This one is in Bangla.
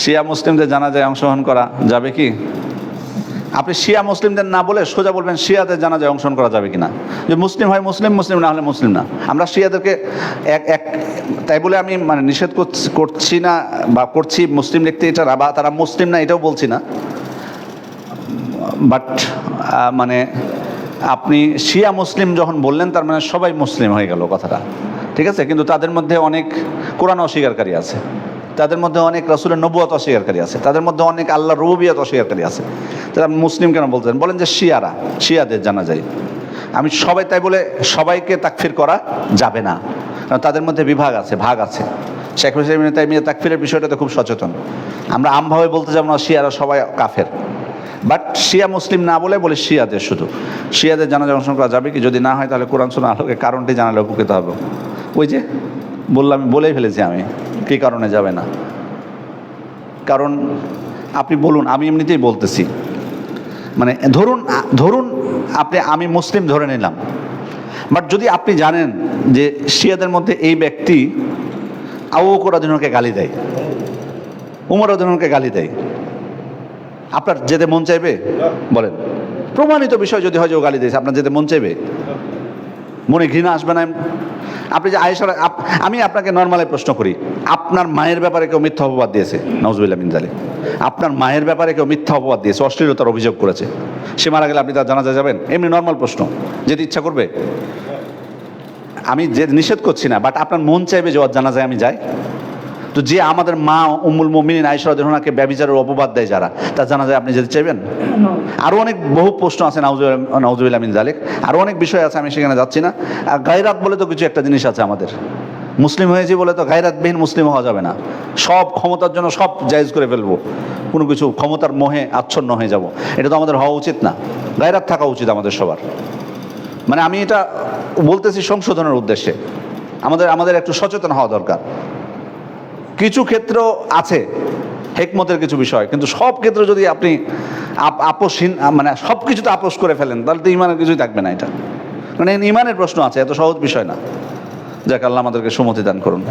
শিয়া মুসলিমদের জানাজায় অংশগ্রহণ করা যাবে কি? আপনি শিয়া মুসলিমদের না বলে সোজা বলবেন শিয়াদের জানাজায় অংশগ্রহণ করা যাবে কিনা। যে মুসলিম হয় মুসলিম, মুসলিম না হলে মুসলিম না। আমরা শিয়াদেরকে এক তাই বলে আমি মানে নিষেধ করছি না বা করছি মুসলিম লিখতে, এটা বা তারা মুসলিম না এটাও বলছি না, বাট মানে আপনি শিয়া মুসলিম যখন বললেন তার মানে সবাই মুসলিম হয়ে গেল কথাটা, ঠিক আছে? কিন্তু তাদের মধ্যে অনেক কোরআন অস্বীকারী আছে, তাদের মধ্যে অনেক রাসূলের নবুয়ত অস্বীকারী আছে, তাদের মধ্যে অনেক আল্লাহর রুবুবিয়ত অস্বীকারী আছে। তারা মুসলিম কেন বলতেন? বলেন যে শিয়াদের জানা যায়। আমি সবাই তাই বলে সবাইকে তাকফির করা যাবে না, কারণ তাদের মধ্যে বিভাগ আছে, ভাগ আছে। শেখ মুজিব তাইমিয়া তাকফিরের বিষয়টাতে খুব সচেতন। আমরা আমভাবে বলতে যাব না শিয়ারা সবাই কাফের, বাট শিয়া মুসলিম না বলে বলি শিয়াদের, শুধু শিয়াদের জানাজায় অংশগ্রহণ করা যাবে কি? যদি না হয় তাহলে কোরআন সুন্নাহ আলোকে কারণটি জানালে উপকৃত হবে। ওই যে বললাম, বলেই ফেলেছি আমি কী কারণে যাবে না। কারণ আপনি বলুন, আমি এমনিতেই বলতেছি, মানে ধরুন আমি মুসলিম ধরে নিলাম, বাট যদি আপনি জানেন যে শিয়াদের মধ্যে এই ব্যক্তি আবু বকর রাদিয়াল্লাহু আনহুকে গালি দেয়, উমর রাদিয়াল্লাহু আনহুকে গালি দেয়, আপনার যেতে মন চাইবে? বলেন, প্রমাণিত বিষয় যদি হয় যে ও গালি দিয়েছে, আপনার যেতে মন চাইবে? মনে ঘৃণা আসবে না? আপনি যে আয়েশা, আমি আপনাকে নর্মালি প্রশ্ন করি, আপনার মায়ের ব্যাপারে কেউ মিথ্যা অপবাদ দিয়েছে? নাউজুবিল্লাহ মিন যালিক। আপনার মায়ের ব্যাপারে কেউ মিথ্যা অপবাদ দিয়েছে, অশ্লীলতার অভিযোগ করেছে, সে মারা গেলে আপনি তার জানাজা যাবেন? এমনি নর্মাল প্রশ্ন, যেতে ইচ্ছা করবে? আমি যে নিষেধ করছি না, বাট আপনার মন চাইবে যে ওর জানাজায় আমি যাই? তো যে আমাদের মা উম্মুল মুমিনিন আয়েশা রাদিয়াল্লাহু আনহাকে ব্যভিচারের অপবাদ দেয় যারা, তার জানাজায় আপনি যেতে চাইবেন? আরও অনেক বহু প্রশ্ন আছে, নাউজুবিল্লাহ মিন যালিক, আরও অনেক বিষয় আছে, আমি সেখানে যাচ্ছি না। গায়রাত বলে তো কিছু একটা জিনিস আছে আমাদের, মুসলিম হয়েছি বলে তো গায়রাতবিহীন মুসলিম হওয়া যাবে না। সব ক্ষমতার জন্য সব জায়েজ করে ফেলবো, কোনো কিছু ক্ষমতার মোহে আচ্ছন্ন হয়ে যাব, এটা তো আমাদের হওয়া উচিত না। গায়রাত থাকা উচিত আমাদের সবার। মানে আমি এটা বলতেছি সংশোধনের উদ্দেশ্যে, আমাদের একটু সচেতন হওয়া দরকার। কিছু ক্ষেত্র আছে হিকমতের কিছু বিষয়, কিন্তু সব ক্ষেত্রে যদি আপনি আপোষহীন, মানে সব কিছুতে আপোষ করে ফেলেন, তাহলে তো ইমানের কিছুই থাকবে না। এটা মানে ইমানের প্রশ্ন আছে, এত সহজ বিষয় না। যাক, আল্লাহ আমাদেরকে সুমতি দান করুন।